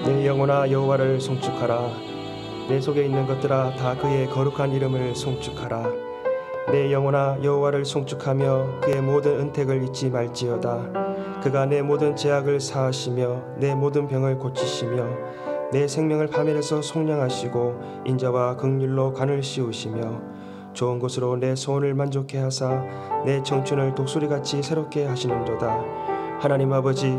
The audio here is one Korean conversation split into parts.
내 영혼아 여호와를 송축하라. 내 속에 있는 것들아 다 그의 거룩한 이름을 송축하라. 내 영혼아 여호와를 송축하며 그의 모든 은택을 잊지 말지어다. 그가 내 모든 죄악을 사하시며 내 모든 병을 고치시며 내 생명을 파멸해서 속량하시고 인자와 긍휼로 관을 씌우시며 좋은 곳으로 내 소원을 만족해 하사 내 청춘을 독수리같이 새롭게 하시는도다. 하나님 아버지,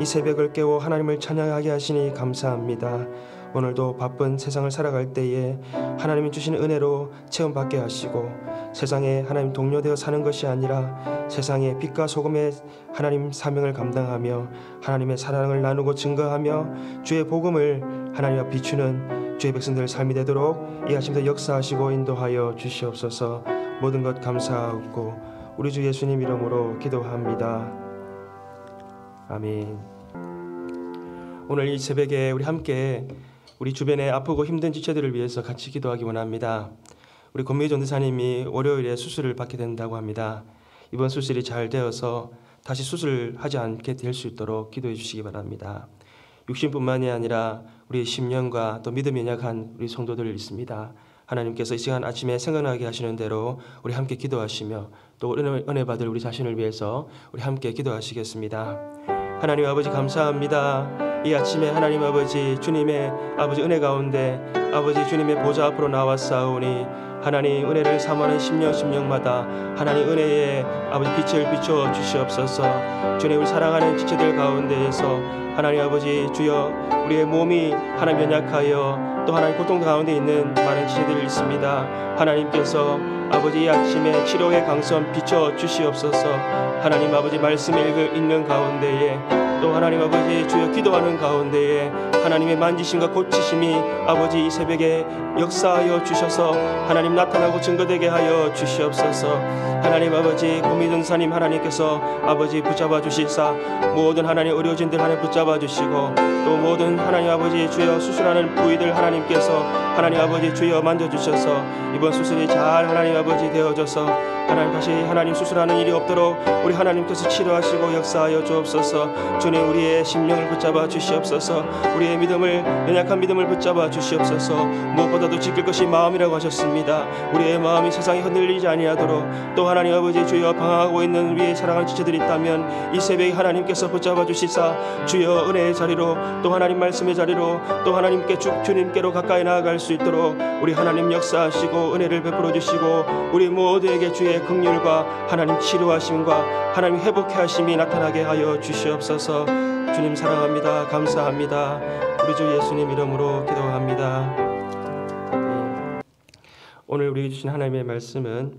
이 새벽을 깨워 하나님을 찬양하게 하시니 감사합니다. 오늘도 바쁜 세상을 살아갈 때에 하나님이 주신 은혜로 체험받게 하시고 세상에 하나님 동료되어 사는 것이 아니라 세상의 빛과 소금의 하나님 사명을 감당하며 하나님의 사랑을 나누고 증거하며 주의 복음을 하나님 앞 비추는 주의 백성들 삶이 되도록 이 아침도 역사하시고 인도하여 주시옵소서. 모든 것 감사하고 우리 주 예수님 이름으로 기도합니다. 아멘. 오늘 이 새벽에 우리 함께 우리 주변에 아프고 힘든 지체들을 위해서 같이 기도하기 원합니다. 우리 권미희 전도사님이 월요일에 수술을 받게 된다고 합니다. 이번 수술이 잘 되어서 다시 수술하지 않게 될 수 있도록 기도해 주시기 바랍니다. 육신뿐만이 아니라 우리 심령과 또 믿음이 연약한 우리 성도들 있습니다. 하나님께서 이 시간 아침에 생각나게 하시는 대로 우리 함께 기도하시며 또 은혜 받을 우리 자신을 위해서 우리 함께 기도하시겠습니다. 하나님 아버지 감사합니다. 이 아침에 하나님 아버지 주님의 아버지 은혜 가운데 아버지 주님의 보좌 앞으로 나왔사오니 하나님 은혜를 삼하는 심령마다 하나님 은혜의 아버지 빛을 비춰 주시옵소서. 주님 우리 사랑하는 지체들 가운데에서 하나님 아버지 주여 우리의 몸이 하나님 연약하여 또 하나님 고통 가운데 있는 많은 지체들이 있습니다. 하나님께서 아버지 이 아침에 치료의 강선 비춰 주시옵소서. 하나님 아버지 말씀 읽는 가운데에 또 하나님 아버지 주여 기도하는 가운데에 하나님의 만지심과 고치심이 아버지 이 새벽에 역사하여 주셔서 하나님 나타나고 증거되게 하여 주시옵소서. 하나님 아버지 권미희 전도사님 하나님께서 아버지 붙잡아 주시사 모든 하나님 의료진들 하나님 붙잡아 주시고 또 모든 하나님 아버지 주여 수술하는 부위들 하나님께서 하나님 아버지 주여 만져주셔서 이번 수술이 잘 하나님 아버지 되어져서 하나님 다시 하나님 수술하는 일이 없도록 우리 하나님께서 치료하시고 역사하여 주옵소서. 주님 우리의 심령을 붙잡아 주시옵소서. 우리의 믿음을 연약한 믿음을 붙잡아 주시옵소서. 무엇보다도 지킬 것이 마음이라고 하셨습니다. 우리의 마음이 세상에 흔들리지 아니하도록 또 하나님 아버지 주여 방황하고 있는 우리의 사랑하는 지체들이 있다면 이 새벽에 하나님께서 붙잡아 주시사 주여 은혜의 자리로 또 하나님 말씀의 자리로 또 하나님께 주님께로 가까이 나아갈 수 있도록 우리 하나님 역사하시고 은혜를 베풀어 주시고 우리 모두에게 주의 긍휼과 하나님 치료하심과 하나님 회복해 하심이 나타나게 하여 주시옵소서. 주님 사랑합니다. 감사합니다. 우리 주 예수님 이름으로 기도합니다. 오늘 우리에게 주신 하나님의 말씀은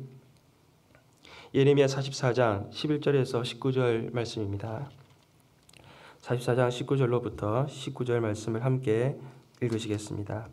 예레미야 44장 11절에서 19절 말씀입니다. 44장 19절로부터 19절 말씀을 함께 읽으시겠습니다.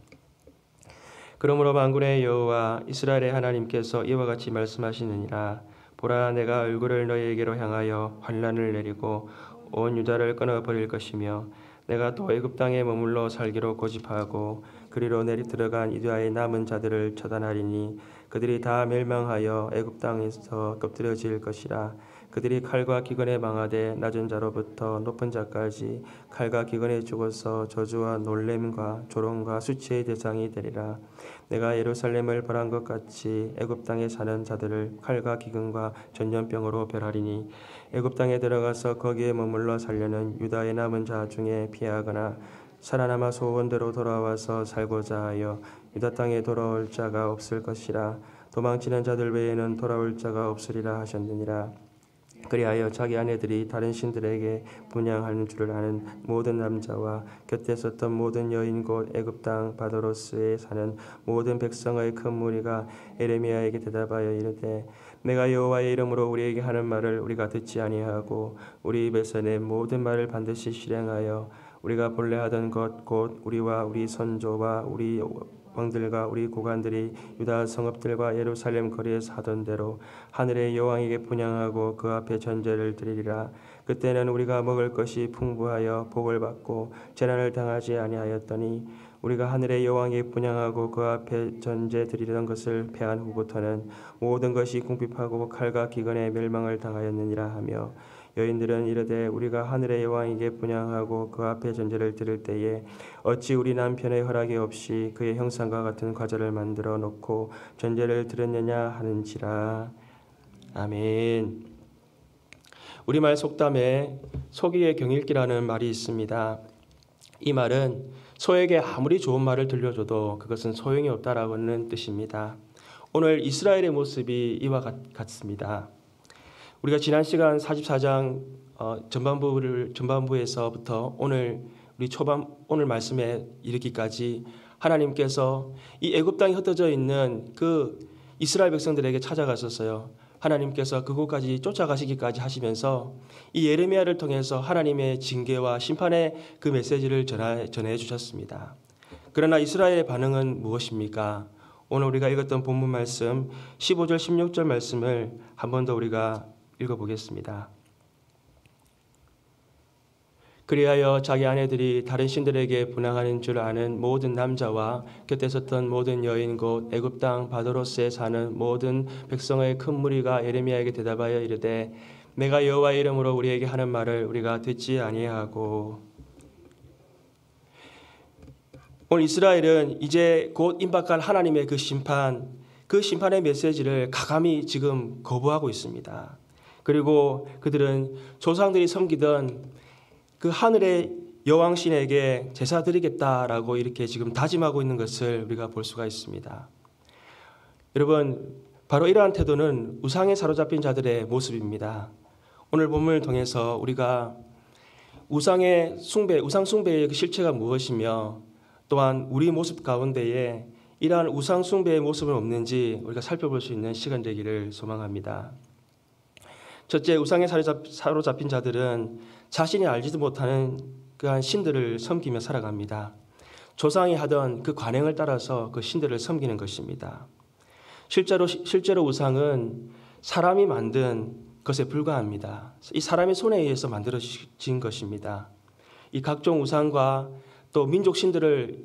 그러므로 만군의 여호와 이스라엘의 하나님께서 이와 같이 말씀하시느니라. 보라, 내가 얼굴을 너희에게로 향하여 환난을 내리고 온 유다를 끊어버릴 것이며 내가 또 애굽 땅에 머물러 살기로 고집하고 그리로 내리 들어간 유다의 남은 자들을 처단하리니 그들이 다 멸망하여 애굽 땅에서 엎드려질 것이라. 그들이 칼과 기근에 망하되 낮은 자로부터 높은 자까지 칼과 기근에 죽어서 저주와 놀램과 조롱과 수치의 대상이 되리라. 내가 예루살렘을 벌한 것 같이 애굽 땅에 사는 자들을 칼과 기근과 전염병으로 멸하리니 애굽 땅에 들어가서 거기에 머물러 살려는 유다의 남은 자 중에 피하거나 살아남아 소원대로 돌아와서 살고자 하여 유다 땅에 돌아올 자가 없을 것이라. 도망치는 자들 외에는 돌아올 자가 없으리라 하셨느니라. 그리하여 자기 아내들이 다른 신들에게 분향하는 줄을 아는 모든 남자와 곁에 섰던 모든 여인 곧 애굽 땅 바도로스에 사는 모든 백성의 큰 무리가 에레미야에게 대답하여 이르되 내가 여호와의 이름으로 우리에게 하는 말을 우리가 듣지 아니하고 우리 입에서 낸 모든 말을 반드시 실행하여 우리가 본래 하던 것 곧 우리와 우리 선조와 우리 왕들과 우리 고관들이 유다 성읍들과 예루살렘 거리에서 하던 대로 하늘의 여왕에게 분향하고 그 앞에 전제를 드리리라. 그때는 우리가 먹을 것이 풍부하여 복을 받고 재난을 당하지 아니하였더니 우리가 하늘의 여왕에게 분향하고 그 앞에 전제 드리던 것을 패한 후부터는 모든 것이 궁핍하고 칼과 기근에 멸망을 당하였느니라 하며 여인들은 이르되 우리가 하늘의 여왕에게 분향하고 그 앞에 전제를 드릴 때에 어찌 우리 남편의 허락이 없이 그의 형상과 같은 과자를 만들어 놓고 전제를 드렸느냐 하는지라. 아멘. 우리말 속담에 소기의 경읽기라는 말이 있습니다. 이 말은 소에게 아무리 좋은 말을 들려줘도 그것은 소용이 없다라는 뜻입니다. 오늘 이스라엘의 모습이 이와 같습니다. 우리가 지난 시간 44장 전반부에서부터 오늘 말씀에 이르기까지 하나님께서 이 애굽 땅에 흩어져 있는 그 이스라엘 백성들에게 찾아가셨어요. 하나님께서 그곳까지 쫓아가시기까지 하시면서 이 예레미야를 통해서 하나님의 징계와 심판의 그 메시지를 전해 주셨습니다. 그러나 이스라엘의 반응은 무엇입니까? 오늘 우리가 읽었던 본문 말씀 15절 16절 말씀을 한 번 더 우리가 읽어보겠습니다. 그리하여 자기 아내들이 다른 신들에게 분향하는 줄 아는 모든 남자와 곁에 섰던 모든 여인 곧 애굽 땅 바도로스에 사는 모든 백성의 큰 무리가 예레미야에게 대답하여 이르되 내가 여호와의 이름으로 우리에게 하는 말을 우리가 듣지 아니하고. 오늘 이스라엘은 이제 곧 임박할 하나님의 그 심판의 메시지를 가감히 지금 거부하고 있습니다. 그리고 그들은 조상들이 섬기던 그 하늘의 여왕신에게 제사 드리겠다라고 이렇게 지금 다짐하고 있는 것을 우리가 볼 수가 있습니다. 여러분, 바로 이러한 태도는 우상에 사로잡힌 자들의 모습입니다. 오늘 본문을 통해서 우리가 우상 숭배의 그 실체가 무엇이며 또한 우리 모습 가운데에 이러한 우상 숭배의 모습은 없는지 우리가 살펴볼 수 있는 시간 되기를 소망합니다. 첫째, 우상에 사로잡힌 자들은 자신이 알지도 못하는 그러한 신들을 섬기며 살아갑니다. 조상이 하던 그 관행을 따라서 그 신들을 섬기는 것입니다. 실제로 우상은 사람이 만든 것에 불과합니다. 이 사람의 손에 의해서 만들어진 것입니다. 이 각종 우상과 또 민족 신들을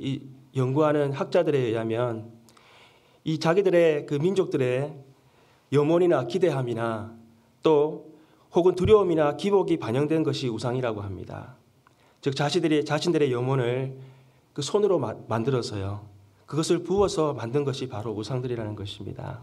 연구하는 학자들에 의하면 이 자기들의 그 민족들의 염원이나 기대함이나 또 혹은 두려움이나 기복이 반영된 것이 우상이라고 합니다. 즉 자신들의 염원을 그 손으로 만들어서요. 그것을 부어서 만든 것이 바로 우상들이라는 것입니다.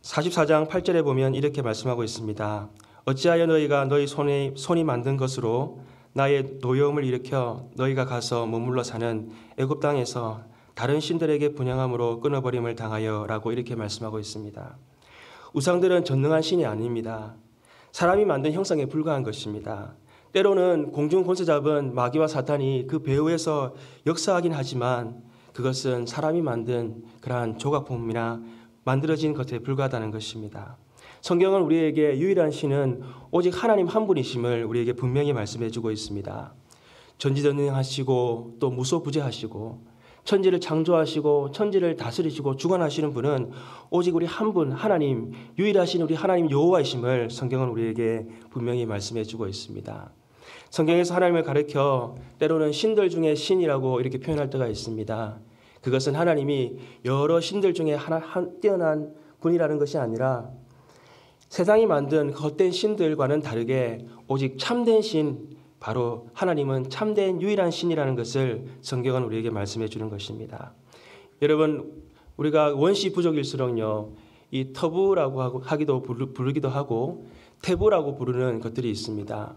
44장 8절에 보면 이렇게 말씀하고 있습니다. 어찌하여 너희가 너희 손이 만든 것으로 나의 노여움을 일으켜 너희가 가서 머물러 사는 애굽 땅에서 다른 신들에게 분향함으로 끊어버림을 당하여라고 이렇게 말씀하고 있습니다. 우상들은 전능한 신이 아닙니다. 사람이 만든 형상에 불과한 것입니다. 때로는 공중 권세 잡은 마귀와 사탄이 그 배후에서 역사하긴 하지만 그것은 사람이 만든 그러한 조각품이나 만들어진 것에 불과하다는 것입니다. 성경은 우리에게 유일한 신은 오직 하나님 한 분이심을 우리에게 분명히 말씀해 주고 있습니다. 전지전능하시고 또 무소부재하시고 천지를 창조하시고 천지를 다스리시고 주관하시는 분은 오직 우리 한 분 하나님, 유일하신 우리 하나님 여호와이심을 성경은 우리에게 분명히 말씀해 주고 있습니다. 성경에서 하나님을 가리켜 때로는 신들 중에 신이라고 이렇게 표현할 때가 있습니다. 그것은 하나님이 여러 신들 중에 뛰어난 분이라는 것이 아니라 세상이 만든 헛된 신들과는 다르게 오직 참된 신, 바로 하나님은 참된 유일한 신이라는 것을 성경은 우리에게 말씀해 주는 것입니다. 여러분, 우리가 원시 부족일수록요, 이 터부라고 부르기도 하고 태부라고 부르는 것들이 있습니다.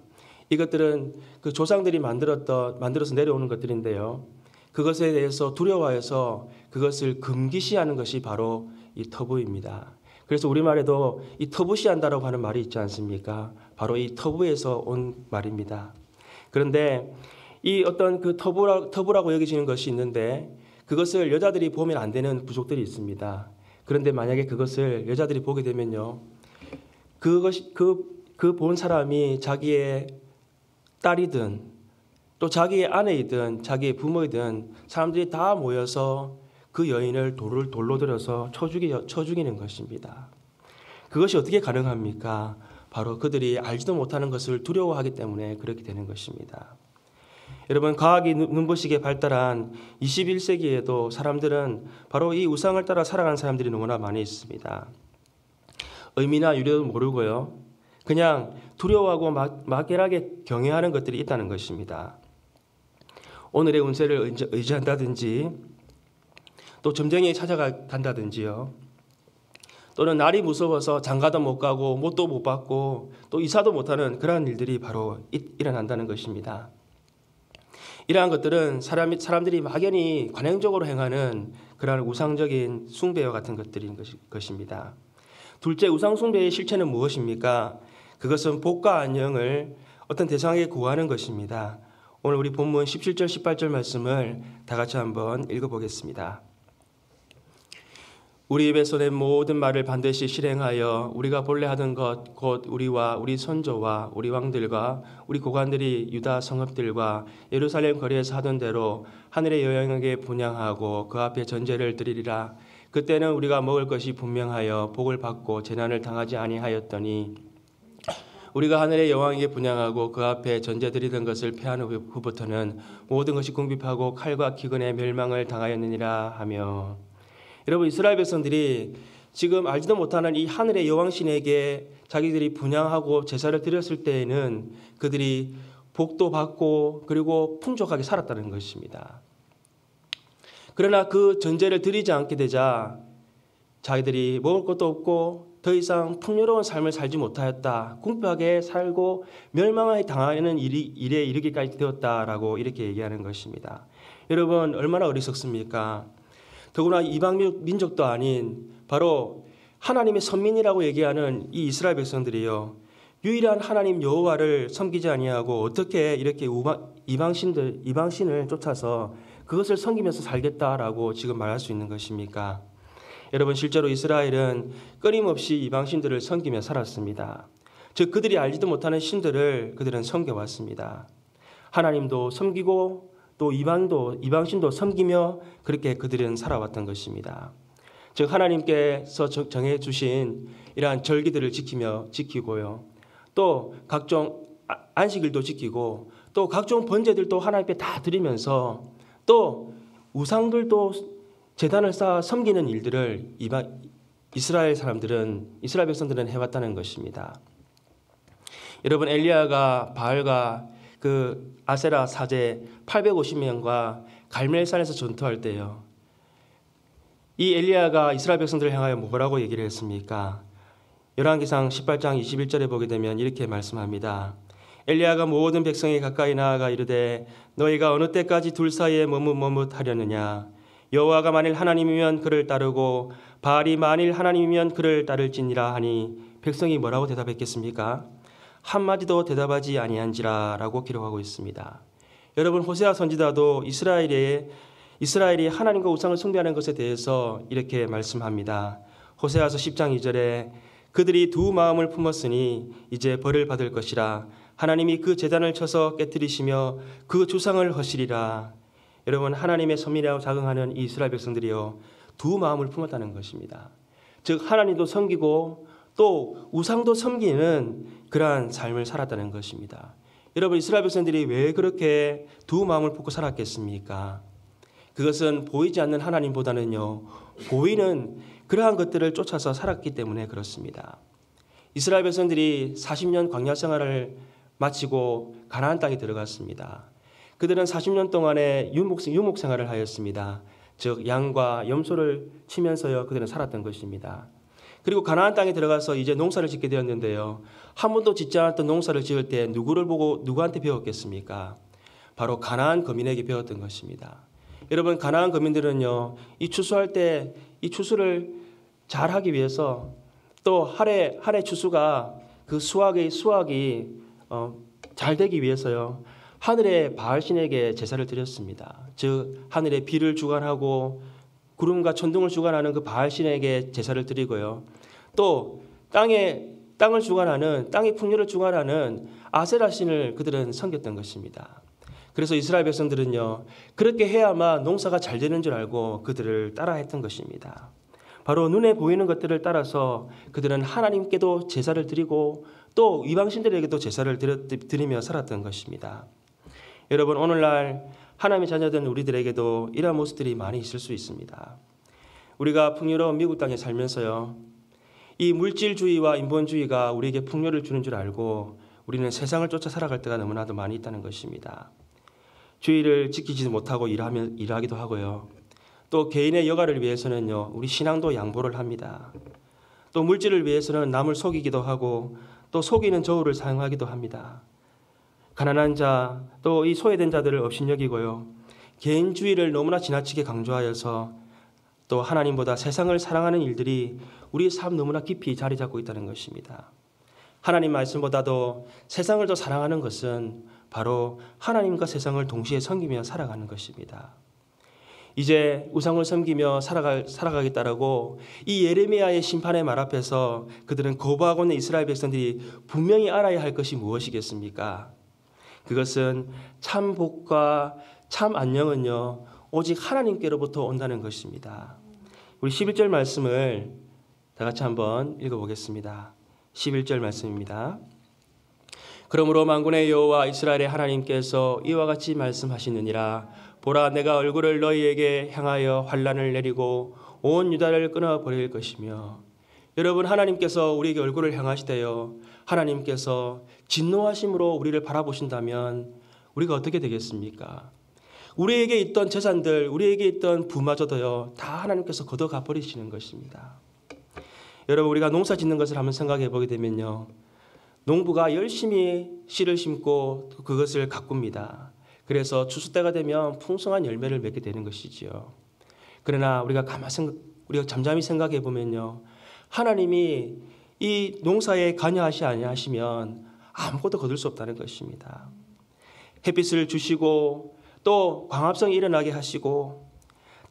이것들은 그 조상들이 만들어서 내려오는 것들인데요. 그것에 대해서 두려워해서 그것을 금기시하는 것이 바로 이 터부입니다. 그래서 우리말에도 이 터부시한다라고 하는 말이 있지 않습니까? 바로 이 터부에서 온 말입니다. 그런데 이 어떤 그 터부라고 여기지는 것이 있는데 그것을 여자들이 보면 안 되는 부족들이 있습니다. 그런데 만약에 그것을 여자들이 보게 되면요, 그 본 사람이 자기의 딸이든 또 자기의 아내이든 자기의 부모이든 사람들이 다 모여서 그 여인을 돌로 들여서 쳐 죽이는 것입니다. 그것이 어떻게 가능합니까? 바로 그들이 알지도 못하는 것을 두려워하기 때문에 그렇게 되는 것입니다. 여러분, 과학이 눈부시게 발달한 21세기에도 사람들은 바로 이 우상을 따라 살아가는 사람들이 너무나 많이 있습니다. 의미나 유래도 모르고요. 그냥 두려워하고 막연하게 경외하는 것들이 있다는 것입니다. 오늘의 운세를 의지한다든지 또 점쟁이에 찾아간다든지요. 또는 날이 무서워서 장가도 못 가고 못도 못 받고 또 이사도 못하는 그러한 일들이 바로 일어난다는 것입니다. 이러한 것들은 사람들이 막연히 관행적으로 행하는 그러한 우상적인 숭배와 같은 것들인 것입니다. 둘째, 우상 숭배의 실체는 무엇입니까? 그것은 복과 안녕을 어떤 대상에게 구하는 것입니다. 오늘 우리 본문 17절 18절 말씀을 다 같이 한번 읽어보겠습니다. 우리 입에서 낸 모든 말을 반드시 실행하여 우리가 본래 하던 것 곧 우리와 우리 선조와 우리 왕들과 우리 고관들이 유다 성읍들과 예루살렘 거리에서 하던 대로 하늘의 여왕에게 분향하고 그 앞에 전제를 드리리라. 그때는 우리가 먹을 것이 분명하여 복을 받고 재난을 당하지 아니하였더니 우리가 하늘의 여왕에게 분향하고 그 앞에 전제 드리던 것을 패한 후부터는 모든 것이 궁핍하고 칼과 기근에 멸망을 당하였느니라 하며. 여러분, 이스라엘 백성들이 지금 알지도 못하는 이 하늘의 여왕신에게 자기들이 분향하고 제사를 드렸을 때에는 그들이 복도 받고 그리고 풍족하게 살았다는 것입니다. 그러나 그 전제를 드리지 않게 되자 자기들이 먹을 것도 없고 더 이상 풍요로운 삶을 살지 못하였다. 궁핍하게 살고 멸망을 당하는 일에 이르기까지 되었다라고 이렇게 얘기하는 것입니다. 여러분, 얼마나 어리석습니까? 더구나 이방 민족도 아닌 바로 하나님의 선민이라고 얘기하는 이 이스라엘 백성들이요, 유일한 하나님 여호와를 섬기지 아니하고 어떻게 이렇게 이방신을 쫓아서 그것을 섬기면서 살겠다라고 지금 말할 수 있는 것입니까? 여러분, 실제로 이스라엘은 끊임없이 이방신들을 섬기며 살았습니다. 즉 그들이 알지도 못하는 신들을 그들은 섬겨왔습니다. 하나님도 섬기고 또 이방신도 섬기며 그렇게 그들은 살아왔던 것입니다. 즉 하나님께서 정해주신 이러한 절기들을 지키고요. 또 각종 안식일도 지키고 또 각종 번제들도 하나님께 다 드리면서 또 우상들도 제단을 쌓아 섬기는 일들을 이스라엘 백성들은 해왔다는 것입니다. 여러분, 엘리야가 바알과 그 아세라 사제 850명과 갈멜산에서 전투할 때요, 이 엘리야가 이스라엘 백성들을 향하여 뭐라고 얘기를 했습니까? 열왕기상 18장 21절에 보게 되면 이렇게 말씀합니다. 엘리야가 모든 백성이 가까이 나아가 이르되 너희가 어느 때까지 둘 사이에 머뭇하려느냐? 여호와가 만일 하나님이면 그를 따르고 바알이 만일 하나님이면 그를 따를지니라 하니 백성이 뭐라고 대답했겠습니까? 한마디도 대답하지 아니한지라 라고 기록하고 있습니다. 여러분, 호세아 선지자도 이스라엘이 하나님과 우상을 숭배하는 것에 대해서 이렇게 말씀합니다. 호세아서 10장 2절에 그들이 두 마음을 품었으니 이제 벌을 받을 것이라. 하나님이 그 제단을 쳐서 깨뜨리시며 그 주상을 허시리라. 여러분, 하나님의 섭리라고 자긍하는 이 이스라엘 백성들이요, 두 마음을 품었다는 것입니다. 즉 하나님도 섬기고 또 우상도 섬기는 그러한 삶을 살았다는 것입니다. 여러분, 이스라엘 백성들이 왜 그렇게 두 마음을 품고 살았겠습니까? 그것은 보이지 않는 하나님보다는요, 보이는 그러한 것들을 쫓아서 살았기 때문에 그렇습니다. 이스라엘 백성들이 40년 광야 생활을 마치고 가나안 땅에 들어갔습니다. 그들은 40년 동안에 유목 생활을 하였습니다. 즉 양과 염소를 치면서요, 그들은 살았던 것입니다. 그리고 가나안 땅에 들어가서 이제 농사를 짓게 되었는데요, 한 번도 짓지 않았던 농사를 지을 때 누구를 보고 누구한테 배웠겠습니까? 바로 가나안 거민에게 배웠던 것입니다. 여러분, 가나안 거민들은요, 이 추수할 때 이 추수를 잘 하기 위해서 또 할해 추수가 그 수확이 잘 되기 위해서요, 하늘의 바알신에게 제사를 드렸습니다. 즉 하늘의 비를 주관하고 구름과 천둥을 주관하는 그 바알신에게 제사를 드리고요, 또 땅을 주관하는, 땅의 풍요를 주관하는 아세라신을 그들은 섬겼던 것입니다. 그래서 이스라엘 백성들은요, 그렇게 해야만 농사가 잘 되는 줄 알고 그들을 따라했던 것입니다. 바로 눈에 보이는 것들을 따라서 그들은 하나님께도 제사를 드리고 또 이방신들에게도 제사를 드리며 살았던 것입니다. 여러분, 오늘날 하나님의 자녀된 우리들에게도 이러한 모습들이 많이 있을 수 있습니다. 우리가 풍요로운 미국 땅에 살면서요, 이 물질주의와 인본주의가 우리에게 풍요를 주는 줄 알고 우리는 세상을 쫓아 살아갈 때가 너무나도 많이 있다는 것입니다. 주의를 지키지 못하고 일하기도 하고요. 또 개인의 여가를 위해서는요, 우리 신앙도 양보를 합니다. 또 물질을 위해서는 남을 속이기도 하고 또 속이는 저울을 사용하기도 합니다. 가난한 자, 또 이 소외된 자들을 업신여기고요. 개인주의를 너무나 지나치게 강조하여서 또 하나님보다 세상을 사랑하는 일들이 우리의 삶 너무나 깊이 자리 잡고 있다는 것입니다. 하나님 말씀보다도 세상을 더 사랑하는 것은 바로 하나님과 세상을 동시에 섬기며 살아가는 것입니다. 이제 우상을 섬기며 살아가겠다라고 이 예레미야의 심판의 말 앞에서 그들은 거부하고 있는 이스라엘 백성들이 분명히 알아야 할 것이 무엇이겠습니까? 그것은 참 복과 참 안녕은요, 오직 하나님께로부터 온다는 것입니다. 우리 11절 말씀을 다 같이 한번 읽어보겠습니다. 11절 말씀입니다. 그러므로 만군의 여호와 이스라엘의 하나님께서 이와 같이 말씀하시느니라. 보라, 내가 얼굴을 너희에게 향하여 환난을 내리고 온 유다를 끊어버릴 것이며. 여러분, 하나님께서 우리에게 얼굴을 향하시되요, 하나님께서 진노하심으로 우리를 바라보신다면 우리가 어떻게 되겠습니까? 우리에게 있던 재산들, 우리에게 있던 부마저도요, 다 하나님께서 걷어가 버리시는 것입니다. 여러분, 우리가 농사 짓는 것을 한번 생각해 보게 되면요, 농부가 열심히 씨를 심고 그것을 가꿉니다. 그래서 추수 때가 되면 풍성한 열매를 맺게 되는 것이지요. 그러나 우리가 잠잠히 생각해 보면요, 하나님이 이 농사에 관여하시 아니하시면 아무것도 거둘 수 없다는 것입니다. 햇빛을 주시고 또 광합성이 일어나게 하시고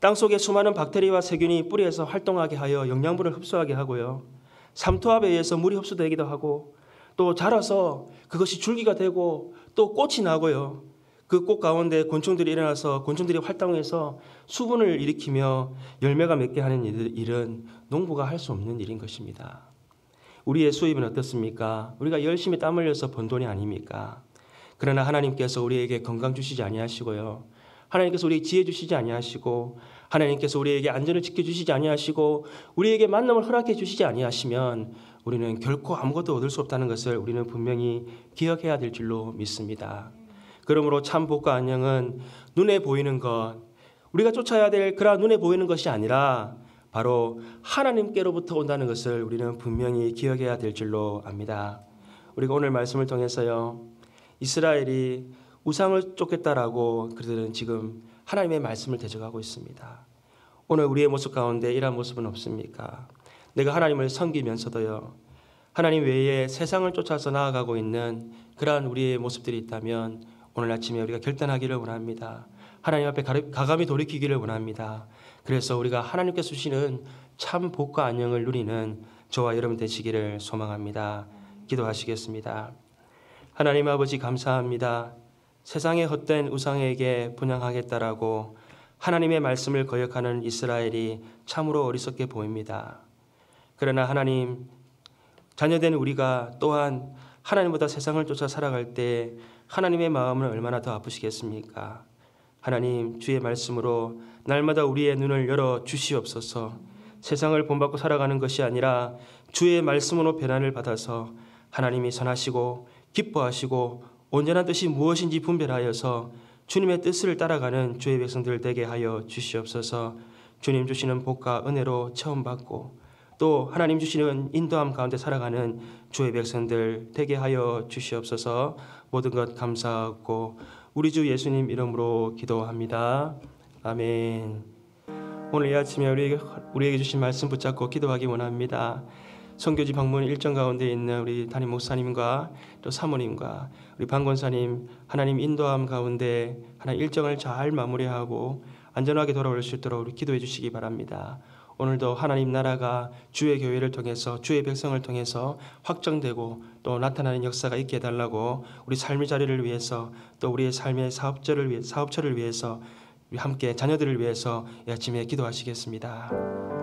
땅속에 수많은 박테리아와 세균이 뿌리에서 활동하게 하여 영양분을 흡수하게 하고요. 삼투압에 의해서 물이 흡수되기도 하고 또 자라서 그것이 줄기가 되고 또 꽃이 나고요. 그 꽃 가운데 곤충들이 일어나서 곤충들이 활동해서 수분을 일으키며 열매가 맺게 하는 일은 농부가 할 수 없는 일인 것입니다. 우리의 수입은 어떻습니까? 우리가 열심히 땀 흘려서 번 돈이 아닙니까? 그러나 하나님께서 우리에게 건강 주시지 아니하시고요. 하나님께서 우리에게 지혜 주시지 아니하시고 하나님께서 우리에게 안전을 지켜주시지 아니하시고 우리에게 만남을 허락해 주시지 아니하시면 우리는 결코 아무것도 얻을 수 없다는 것을 우리는 분명히 기억해야 될 줄로 믿습니다. 그러므로 참 복과 안녕은 눈에 보이는 것, 우리가 쫓아야 될 그러한 눈에 보이는 것이 아니라 바로 하나님께로부터 온다는 것을 우리는 분명히 기억해야 될 줄로 압니다. 우리가 오늘 말씀을 통해서요, 이스라엘이 우상을 쫓겠다라고 그들은 지금 하나님의 말씀을 대적하고 있습니다. 오늘 우리의 모습 가운데 이러한 모습은 없습니까? 내가 하나님을 섬기면서도요, 하나님 외에 세상을 쫓아서 나아가고 있는 그러한 우리의 모습들이 있다면 오늘 아침에 우리가 결단하기를 원합니다. 하나님 앞에 가감히 돌이키기를 원합니다. 그래서 우리가 하나님께서 주시는 참 복과 안녕을 누리는 저와 여러분 되시기를 소망합니다. 기도하시겠습니다. 하나님 아버지, 감사합니다. 세상의 헛된 우상에게 분향하겠다라고 하나님의 말씀을 거역하는 이스라엘이 참으로 어리석게 보입니다. 그러나 하나님, 자녀된 우리가 또한 하나님보다 세상을 쫓아 살아갈 때 하나님의 마음은 얼마나 더 아프시겠습니까? 하나님, 주의 말씀으로 날마다 우리의 눈을 열어 주시옵소서. 세상을 본받고 살아가는 것이 아니라 주의 말씀으로 변화를 받아서 하나님이 선하시고 기뻐하시고 온전한 뜻이 무엇인지 분별하여서 주님의 뜻을 따라가는 주의 백성들 되게 하여 주시옵소서. 주님 주시는 복과 은혜로 체험받고 또 하나님 주시는 인도함 가운데 살아가는 주의 백성들 되게 하여 주시옵소서. 모든 것 감사하고 우리 주 예수님 이름으로 기도합니다. 아멘. 오늘 이 아침에 우리에게 주신 말씀 붙잡고 기도하기 원합니다. 선교지 방문 일정 가운데 있는 우리 담임 목사님과 또 사모님과 우리 방권사님, 하나님 인도함 가운데 하나님 일정을 잘 마무리하고 안전하게 돌아올 수 있도록 우리 기도해 주시기 바랍니다. 오늘도 하나님 나라가 주의 교회를 통해서 주의 백성을 통해서 확정되고 또 나타나는 역사가 있게 해달라고 우리 삶의 자리를 위해서 또 우리의 삶의 사업처를 위해서 우리 함께 자녀들을 위해서 이 아침에 기도하시겠습니다.